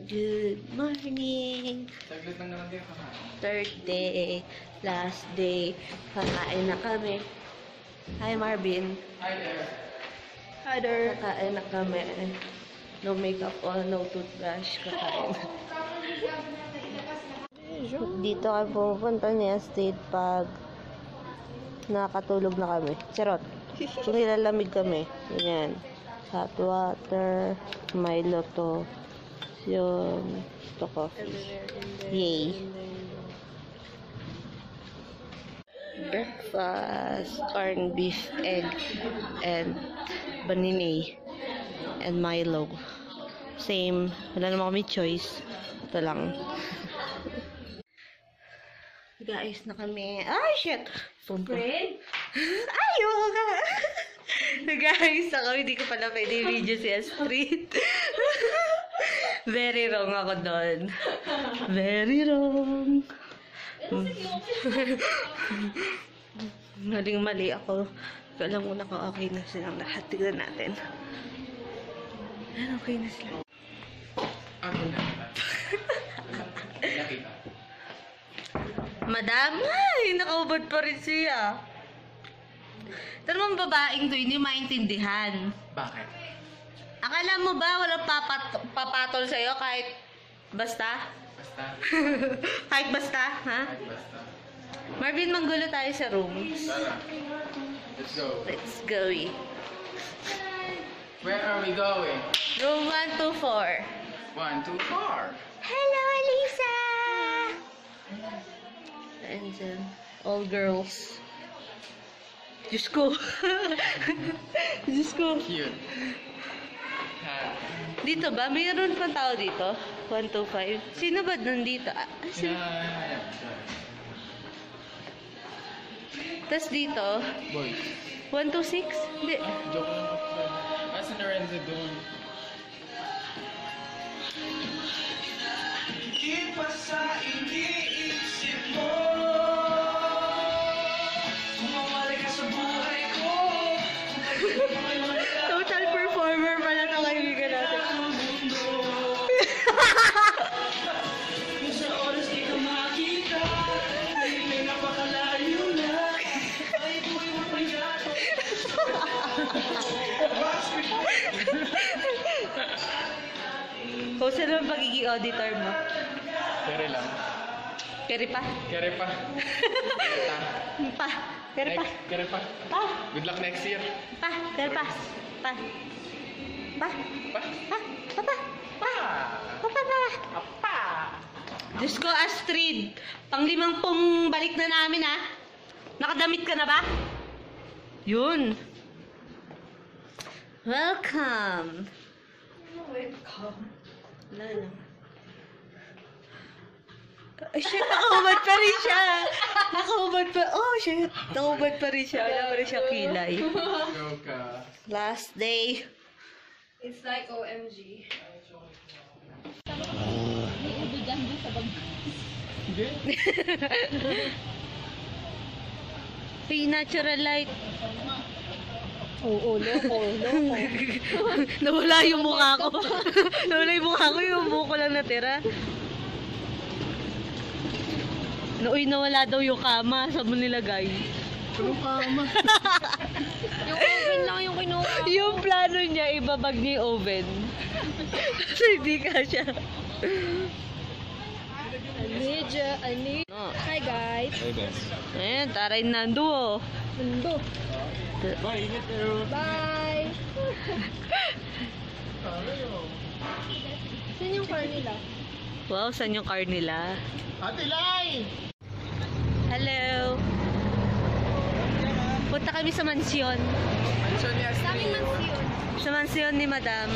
Good morning. Saglit lang naman din kakain. Third day. Last day. Kakain na kami. Hi, Marvin. Hi there. Hi there. Kakain na kami. No makeup on, no toothbrush. Kakain. Dito kami pupunta niya, state pag nakatulog na kami. Charot. So, nilalamig kami. Ganyan. Hot water. Milo to. Yun. Ito coffee. Yay. Breakfast. Corned beef, egg, and banine. And Milo. Same. Wala naman kami choice. Ito lang. Guys, na kami. Ay, shit! Phone ko. Ayoko! Guys, ako hindi ko pala pwede video si Astrid. Very wrong ako doon. Very wrong. Maling-mali ako. Alam ko na kung okay na silang lahat. Tignan natin. Okay na sila. Ako na. Nakita. Madam, ay, nakaubad pa rin siya. Ito naman babaeng to, hindi maintindihan. Bakit? Akala mo ba walang papatol sa'yo kahit basta? Basta. Kahit basta, ha? Kahit basta. Marvin, manggulo tayo sa rooms. Tara. Let's go. Let's go. Where are we going? Room 124. 1, 2, 4. Hello, Alisa! And then, all girls. Diyos ko. Diyos ko. Cute. Dito ba? Mayroon pang tao dito? 125. Sino ba nandito? Sino? Tapos dito, Boy. 126? Hindi. Joke lang ako. Asa na Renzo doon? Di pa sa iniisip mo. Sumawali ka sa buhay ko. Total performer pala na kaibigan natin. Sa oras di ka makita. May napakalayo na. Ay, buhay mo pa yan. Kung saan ang pagiging auditor mo? Kere lang. Keri pa? Kere pa. Pa? Keri pa? Kere pa. Pa? Good luck next year. Pa? Keri pa? Pa? Pa? Pa. Pa? Pa? Pa? Pa. Pa? Pa? Pa? Pa. Diyos ko, Astrid. Pang-limang balik na namin, ha? Nakadamit ka na ba? Yun. Welcome. Welcome. Wala lang. Ay, shit, nakahubad pa rin siya. Nakahubad pa. Oh, shit. Nakahubad pa rin siya. Wala pa rin siya kilay. Joke ka. Last day. It's like OMG. Hey, natural light. Oo, loko. Nawala yung mukha ko. Nawala yung mukha ko. Yung buko lang natira. Uy, nawala daw yung kama. Saan mo nilagay? Anong kama? Yung oven lang yung kinuha. Yung plano niya, ibabag niya yung oven. Kasi hindi ka siya. I need. No. Hi guys. Hey, best. Ayan, taray nando oh. Mundo. Bye, ingat kayo. Bye. Saan yung car nila? Wow, saan yung car nila? Ate Lai! Hello! Punta kami sa mansyon. Mansion ni Astrid. Daming mansiyon. Sa mansyon ni Madam.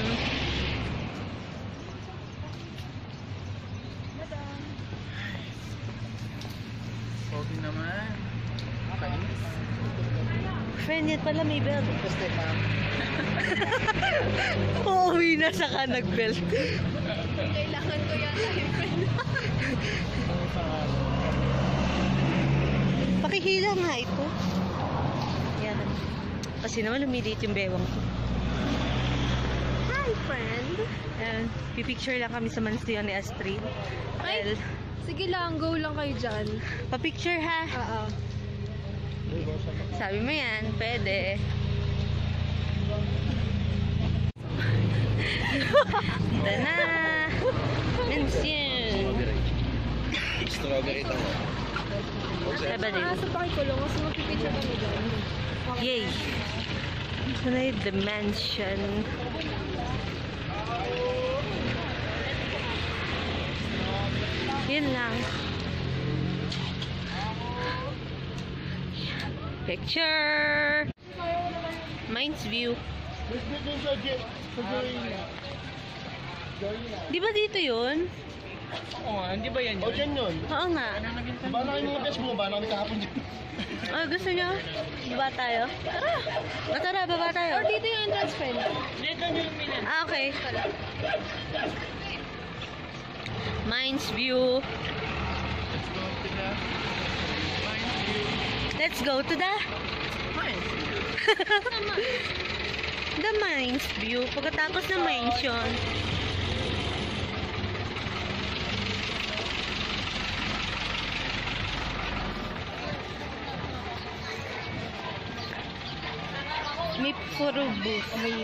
Pogi naman. Kainis. Friend, yan pala may belt. Uuwi na saka nag-belt. Kailangan ko yata yung friend. Pakihila nga ito. Yan. Kasi naman lumiliit yung bewang ko. Hi! friend. And pipicture lang kami sa mansiyon ni Astrid. Ay, Well, sige lang, go lang kayo dyan. papicture ha. Oo. Sabi mo yan, pwede. Dito na. Mansion. Strawberry ito. Diba din? Asa pa kayo kulong, mas magpipicture kami dyan. Yay! Ito na yung the mansion. Yun lang. Picture! Mind's view. Di ba dito yun? Oo nga, hindi ba yan yun? O, dyan yun. Oo nga. Ba na kayo mga best mo? Ba na kami kahapon dyan? Oh, gusto nyo? Baba tayo? Tara! Tara, baba tayo. Or dito yung entrance, friend. Ah, okay. Mind's view. Let's go to the the Mind's view. Pagkatapos ng mansion. May puro booth. May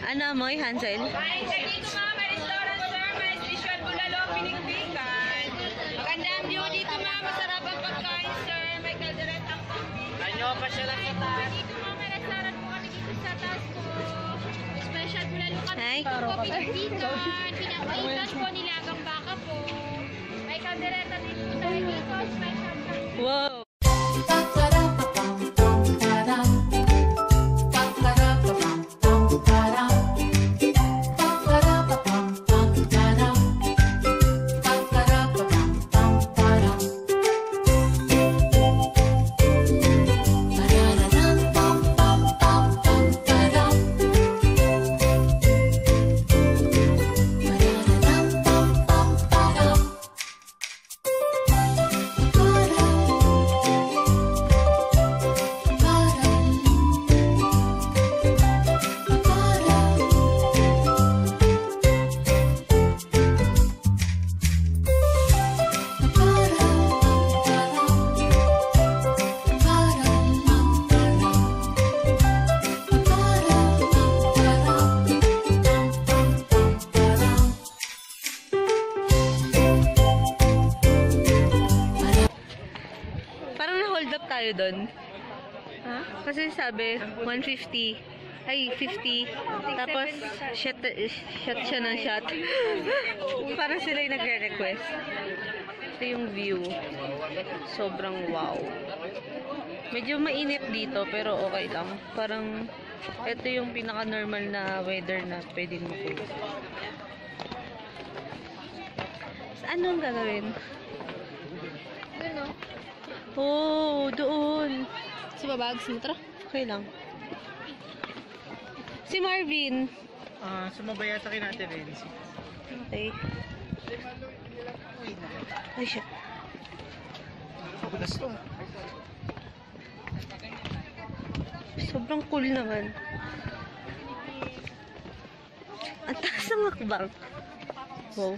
ano mo, Hansel? Ay, sa dito ma'am, may restaurant sir, may visual bulalo, pinikpikan. Maganda ang view dito ma'am, masarap ang pagkain sir, may kalderetang pambing. Anyo pa siya lang sa taas. Dito ma'am, may restaurant po kami dito sa taas po. May special bulalo kami Hi. dito po, pinikpikan. Pinakaitas po, nilagang baka po. May kaldereta din po tayo dito, special po. Wow! Parang na-hold up tayo doon. Ha? Kasi sabi, 150. Ay, 50. Tapos, shot siya ng shot. Parang sila yung nagre-request. Ito yung view. Sobrang wow. Medyo mainit dito, pero okay lang. Parang, ito yung pinaka-normal na weather na pwedeng mapunta. Anong gagawin? Ano? Oh, doon. Sa baba, gusto mo tara? Okay lang. Si Marvin. Sumabay yata kay natin, Renzi. Okay. Ay, shit. Pabulas to. Sobrang cool naman. Ang taas ng hakbang. Wow.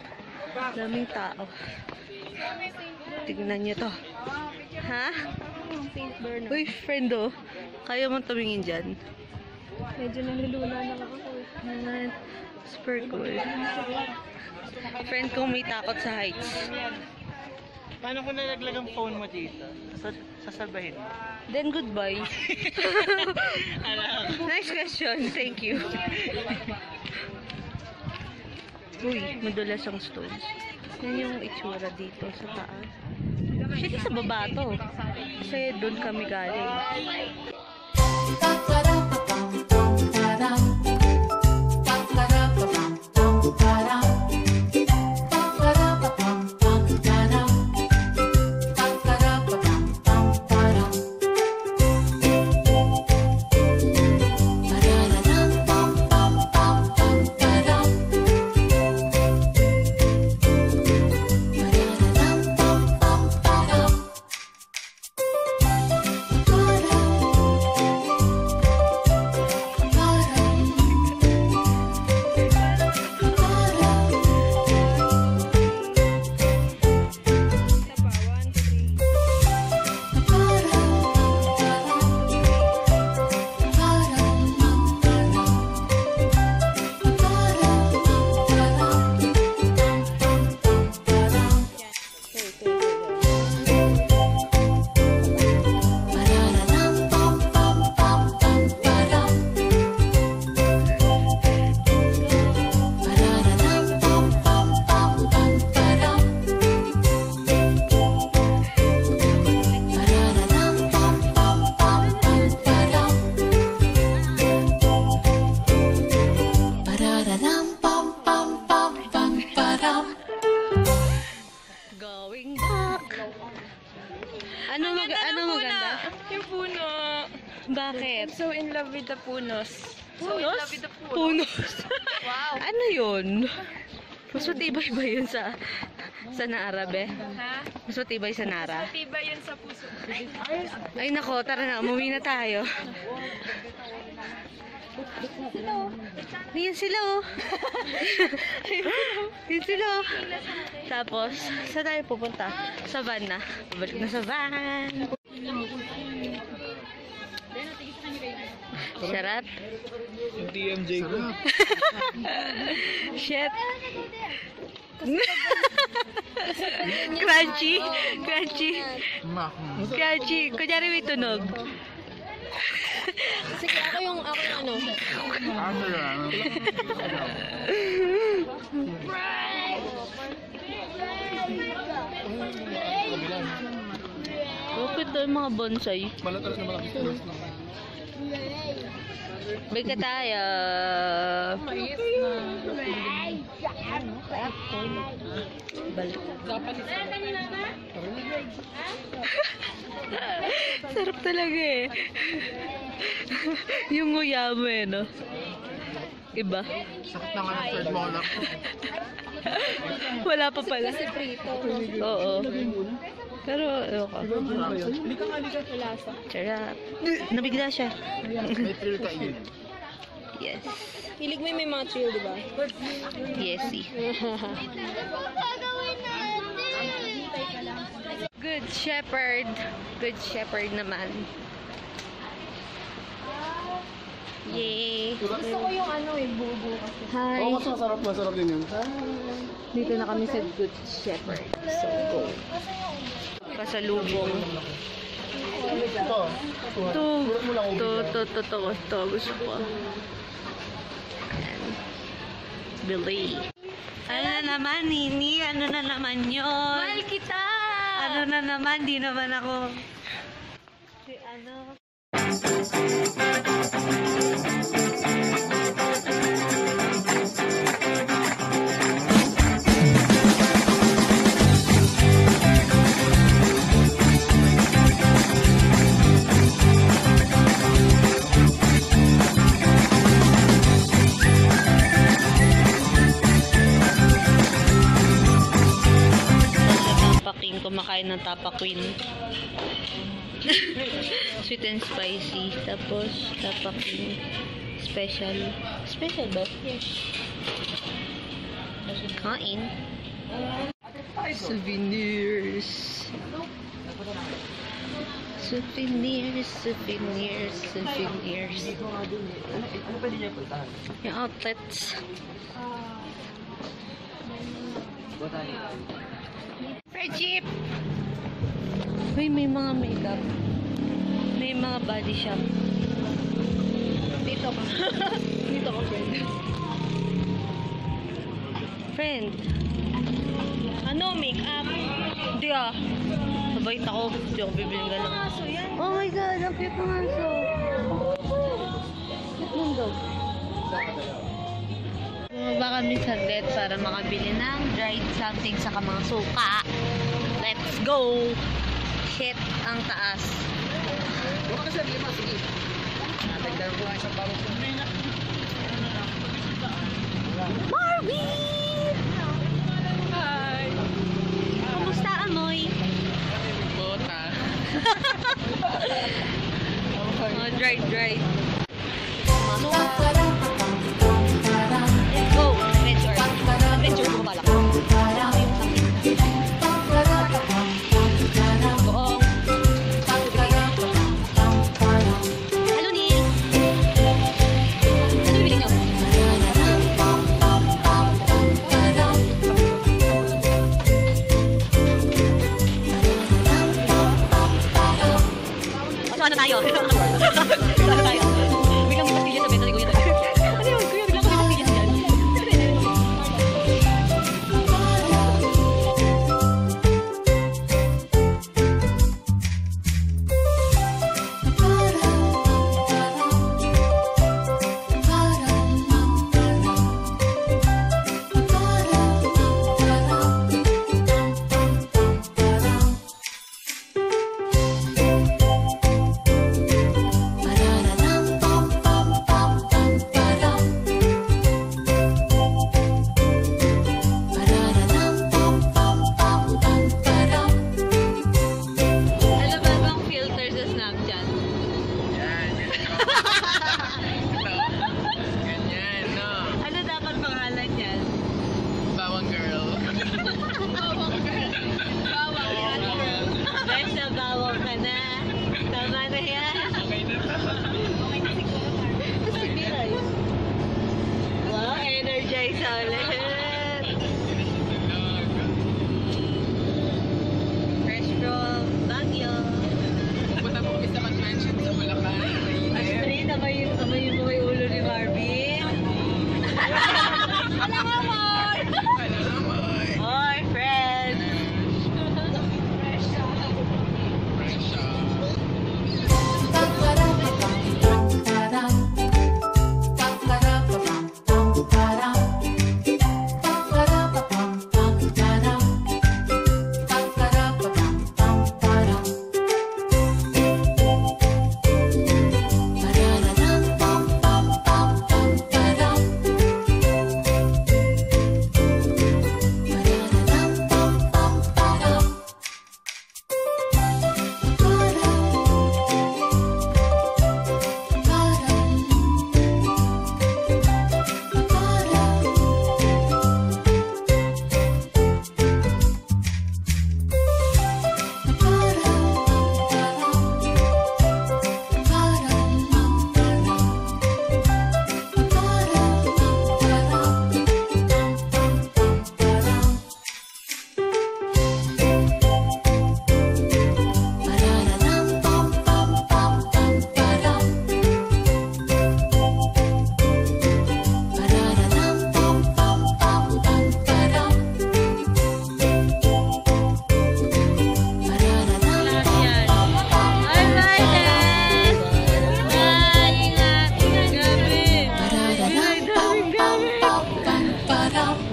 Daming tao. Tignan nyo to. Ha? Saint Bernard. Uy, friend oh. Kaya mo tumingin dyan. Medyo naluluna na ako. Super cool. Friend kong may takot sa heights. Paano kung nalaglag ang phone mo dito? Sasabahin mo. Then goodbye. Alam. Nice question. Thank you. Uy, madulas ang stones. Yan yung itsura dito sa taas. Actually, sa baba to. Kasi doon kami galing. Bakit? So in love with the punos. So in Punos? love with the punos. Punos. Wow. Ano yun? Mas matibay ba yun sa Nara, be? Ha? Mas matibay sa Nara? Matibay yun sa puso. Ay nako, tara na, umuwi na tayo. Ayan sila oh. Ayan sila oh. Tapos, saan tayo pupunta? Sa van na. Balik na sa van. Sarap. DMJ ko. Shit. Crunchy. Crunchy. Crunchy. Kunyari may tunog. Sige, ako yung ano. Okay to yung mga bonsai. Malatas na malaki. Balik ka tayo. Balik. Sarap talaga eh. Yung nguya mo eh, no? Iba. Sakit na nga ng third molar. Wala pa pala. Kasi prito. Oo. Pero, ano ka? Halika nga, halika. Lasa. Charap. Nabigla siya. May thrill ka yun. Yes. Hilig mo yung may mga chill, di ba? Yes, eh. Good Shepherd. Good Shepherd naman. Yay! Gusto ko yung ano eh, bubo kasi. Hi! Oo, masarap din yun. Dito na kami sa Good Shepherd. So, go. Pasalubong. Ito. To. Gusto ko. Ayan. Billy. Ano na naman, Nini? Ano na naman yun? Mahal kita! Ano na naman? Di naman ako. Si ano? Kumakain ng Tapa Queen. Sweet and spicy. Tapos, Tapa Queen. Special. Special ba? Yes. Kain. Souvenirs. Souvenirs. Yung outlets. Friendship! Uy, may mga makeup. May mga body shop. Dito ka. Dito ka, friend. Friend. Ano, makeup? Hindi ah. Mabait ako. Hindi ako bibiling gano'n. Oh my God, ang cute ng aso. Cute ng dog. Bumaba kami saglit para makabili ng dried something sa mga suka. Let's go! Shit, ang taas. Huwag ka sa lima, sige. Natagdaran ko nga isang bawang ko. Marvin! Hi! Kumusta, Amoy? Bota. Oh, dried. Let's go! Adventure ko balak. Hello, Neil! Ano bibili niyo? Ano tayo? Ano tayo? Biglang may pastilya sa benta ni Kuya. Ano yun? Kuya, biglang may pastilya sa yan.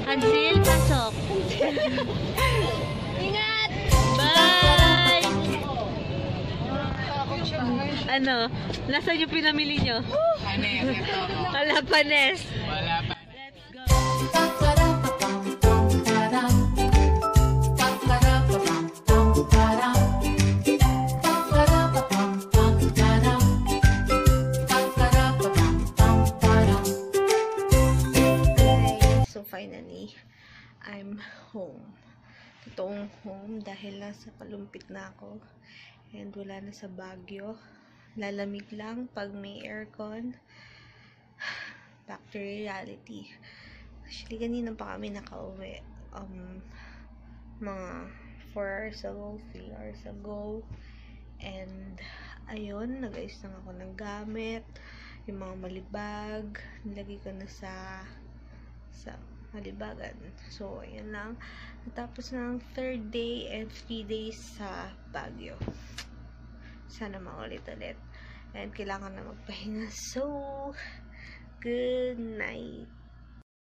Kansil, pasok. Ingat! Bye! Ano? Nasaan yung pinamili nyo? Wala pa, Nes. Let's go. So finally, I'm home. Totoong home dahil nasa palumpit na ako and wala na sa Baguio. Lalamig lang pag may aircon. Back to reality. Actually, kanina pa kami nakauwi. Mga 4 hours ago, 3 hours ago. And, ayun, nag-ayos lang ako ng gamit. Yung mga malibag, nilagay ko na sa malibagan. So, ayun lang. Natapos na ang 3rd day and 3 days sa Baguio. Sana maulit-ulit. And kailangan na magpahinga. So, good night.